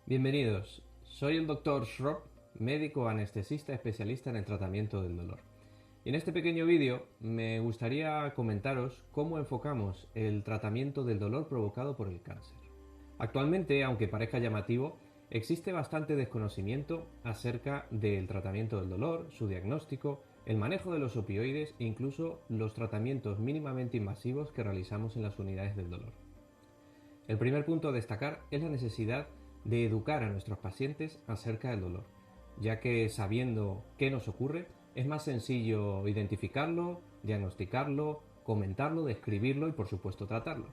Bienvenidos, soy el Dr. Schropp, médico anestesista especialista en el tratamiento del dolor. Y en este pequeño vídeo me gustaría comentaros cómo enfocamos el tratamiento del dolor provocado por el cáncer. Actualmente, aunque parezca llamativo, existe bastante desconocimiento acerca del tratamiento del dolor, su diagnóstico, el manejo de los opioides e incluso los tratamientos mínimamente invasivos que realizamos en las unidades del dolor. El primer punto a destacar es la necesidad de educar a nuestros pacientes acerca del dolor, ya que sabiendo qué nos ocurre es más sencillo identificarlo, diagnosticarlo, comentarlo, describirlo y por supuesto tratarlo.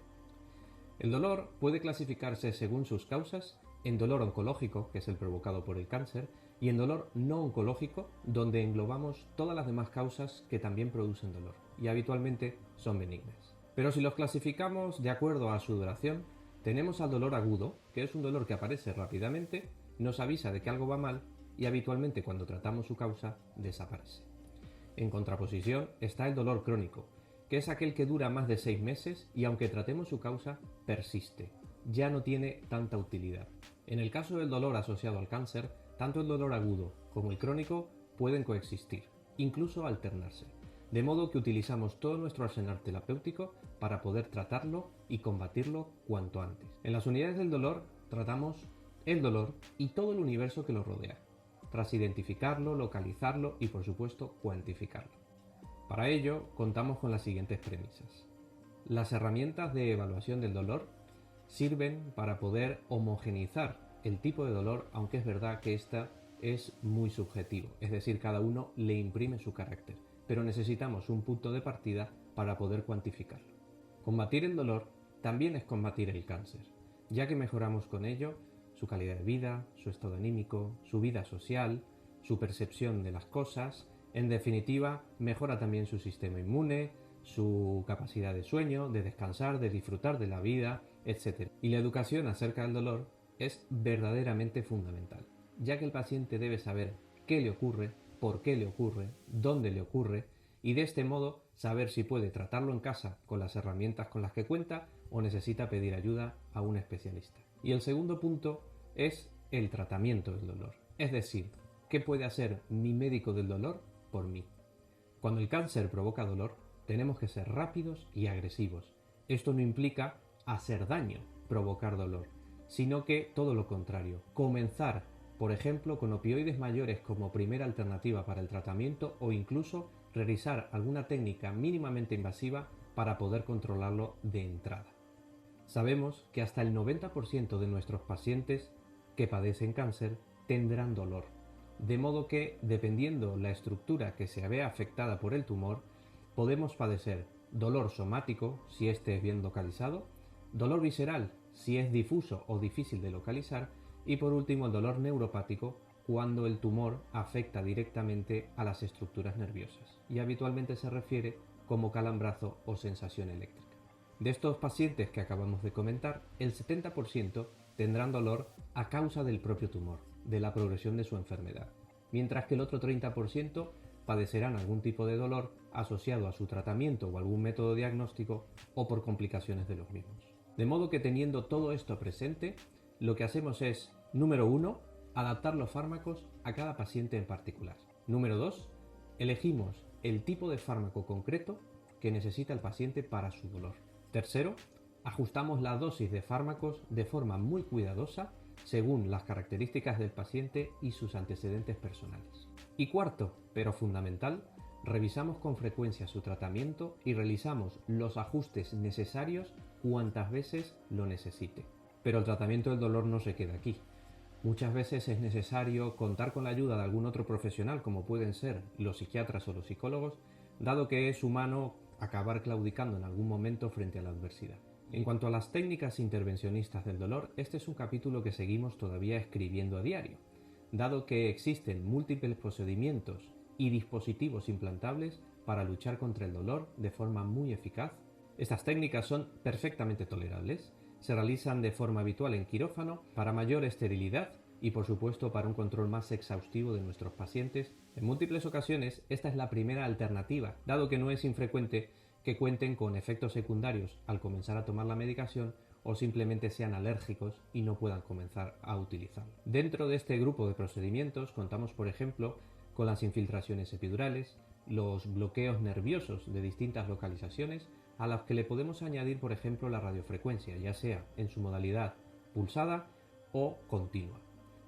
El dolor puede clasificarse según sus causas en dolor oncológico, que es el provocado por el cáncer, y en dolor no oncológico, donde englobamos todas las demás causas que también producen dolor, y habitualmente son benignas. Pero si los clasificamos de acuerdo a su duración, tenemos al dolor agudo, que es un dolor que aparece rápidamente, nos avisa de que algo va mal y habitualmente cuando tratamos su causa desaparece. En contraposición está el dolor crónico, que es aquel que dura más de 6 meses y aunque tratemos su causa, persiste. Ya no tiene tanta utilidad. En el caso del dolor asociado al cáncer, tanto el dolor agudo como el crónico pueden coexistir, incluso alternarse. De modo que utilizamos todo nuestro arsenal terapéutico para poder tratarlo y combatirlo cuanto antes. En las unidades del dolor tratamos el dolor y todo el universo que lo rodea, tras identificarlo, localizarlo y por supuesto cuantificarlo. Para ello contamos con las siguientes premisas. Las herramientas de evaluación del dolor sirven para poder homogeneizar el tipo de dolor, aunque es verdad que esta es muy subjetivo, es decir, cada uno le imprime su carácter, pero necesitamos un punto de partida para poder cuantificarlo. Combatir el dolor también es combatir el cáncer, ya que mejoramos con ello su calidad de vida, su estado anímico, su vida social, su percepción de las cosas. En definitiva, mejora también su sistema inmune, su capacidad de sueño, de descansar, de disfrutar de la vida, etc. Y la educación acerca del dolor es verdaderamente fundamental, ya que el paciente debe saber qué le ocurre, por qué le ocurre, dónde le ocurre, y de este modo saber si puede tratarlo en casa con las herramientas con las que cuenta o necesita pedir ayuda a un especialista. Y el segundo punto es el tratamiento del dolor, es decir, ¿qué puede hacer mi médico del dolor por mí? Cuando el cáncer provoca dolor, tenemos que ser rápidos y agresivos. Esto no implica hacer daño, provocar dolor, sino que todo lo contrario, comenzar, por ejemplo, con opioides mayores como primera alternativa para el tratamiento o incluso realizar alguna técnica mínimamente invasiva para poder controlarlo de entrada. Sabemos que hasta el 90% de nuestros pacientes que padecen cáncer tendrán dolor, de modo que, dependiendo la estructura que se vea afectada por el tumor, podemos padecer dolor somático, si éste es bien localizado, dolor visceral, si es difuso o difícil de localizar, y por último el dolor neuropático, cuando el tumor afecta directamente a las estructuras nerviosas, y habitualmente se refiere como calambrazo o sensación eléctrica. De estos pacientes que acabamos de comentar, el 70% tendrán dolor a causa del propio tumor, de la progresión de su enfermedad, mientras que el otro 30% padecerán algún tipo de dolor asociado a su tratamiento o algún método diagnóstico o por complicaciones de los mismos. De modo que teniendo todo esto presente, lo que hacemos es, número 1, adaptar los fármacos a cada paciente en particular. Número 2, elegimos el tipo de fármaco concreto que necesita el paciente para su dolor. Tercero, ajustamos la dosis de fármacos de forma muy cuidadosa según las características del paciente y sus antecedentes personales. Y cuarto, pero fundamental, revisamos con frecuencia su tratamiento y realizamos los ajustes necesarios cuantas veces lo necesite. Pero el tratamiento del dolor no se queda aquí. Muchas veces es necesario contar con la ayuda de algún otro profesional, como pueden ser los psiquiatras o los psicólogos, dado que es humano acabar claudicando en algún momento frente a la adversidad. En cuanto a las técnicas intervencionistas del dolor, este es un capítulo que seguimos todavía escribiendo a diario, dado que existen múltiples procedimientos y dispositivos implantables para luchar contra el dolor de forma muy eficaz. Estas técnicas son perfectamente tolerables, se realizan de forma habitual en quirófano para mayor esterilidad y por supuesto para un control más exhaustivo de nuestros pacientes. En múltiples ocasiones esta es la primera alternativa, dado que no es infrecuente que cuenten con efectos secundarios al comenzar a tomar la medicación o simplemente sean alérgicos y no puedan comenzar a utilizarlo. Dentro de este grupo de procedimientos contamos, por ejemplo, con las infiltraciones epidurales, los bloqueos nerviosos de distintas localizaciones, a las que le podemos añadir, por ejemplo, la radiofrecuencia, ya sea en su modalidad pulsada o continua.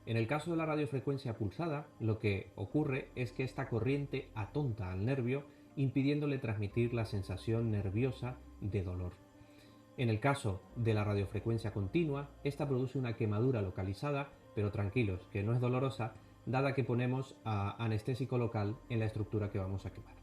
En el caso de la radiofrecuencia pulsada, lo que ocurre es que esta corriente atonta al nervio, impidiéndole transmitir la sensación nerviosa de dolor. En el caso de la radiofrecuencia continua, esta produce una quemadura localizada, pero tranquilos, que no es dolorosa, dada que ponemos anestésico local en la estructura que vamos a quemar.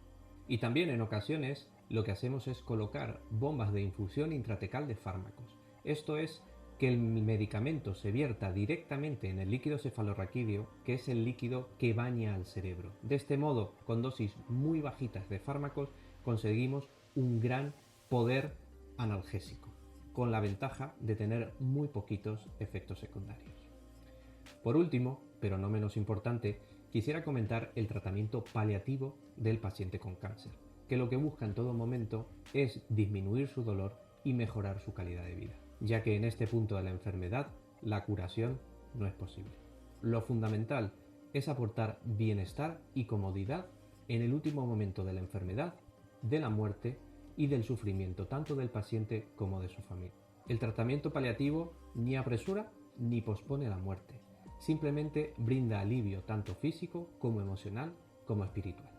Y también en ocasiones lo que hacemos es colocar bombas de infusión intratecal de fármacos. Esto es que el medicamento se vierta directamente en el líquido cefalorraquídeo, que es el líquido que baña al cerebro. De este modo, con dosis muy bajitas de fármacos, conseguimos un gran poder analgésico, con la ventaja de tener muy poquitos efectos secundarios. Por último, pero no menos importante, quisiera comentar el tratamiento paliativo del paciente con cáncer, que lo que busca en todo momento es disminuir su dolor y mejorar su calidad de vida, ya que en este punto de la enfermedad la curación no es posible. Lo fundamental es aportar bienestar y comodidad en el último momento de la enfermedad, de la muerte y del sufrimiento tanto del paciente como de su familia. El tratamiento paliativo ni apresura ni pospone la muerte, simplemente brinda alivio tanto físico como emocional como espiritual.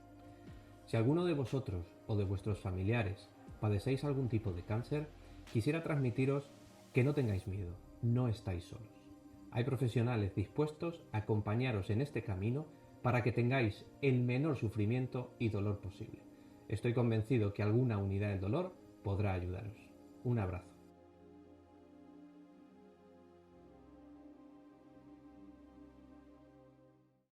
Si alguno de vosotros o de vuestros familiares padecéis algún tipo de cáncer, quisiera transmitiros que no tengáis miedo, no estáis solos. Hay profesionales dispuestos a acompañaros en este camino para que tengáis el menor sufrimiento y dolor posible. Estoy convencido que alguna unidad del dolor podrá ayudaros. Un abrazo.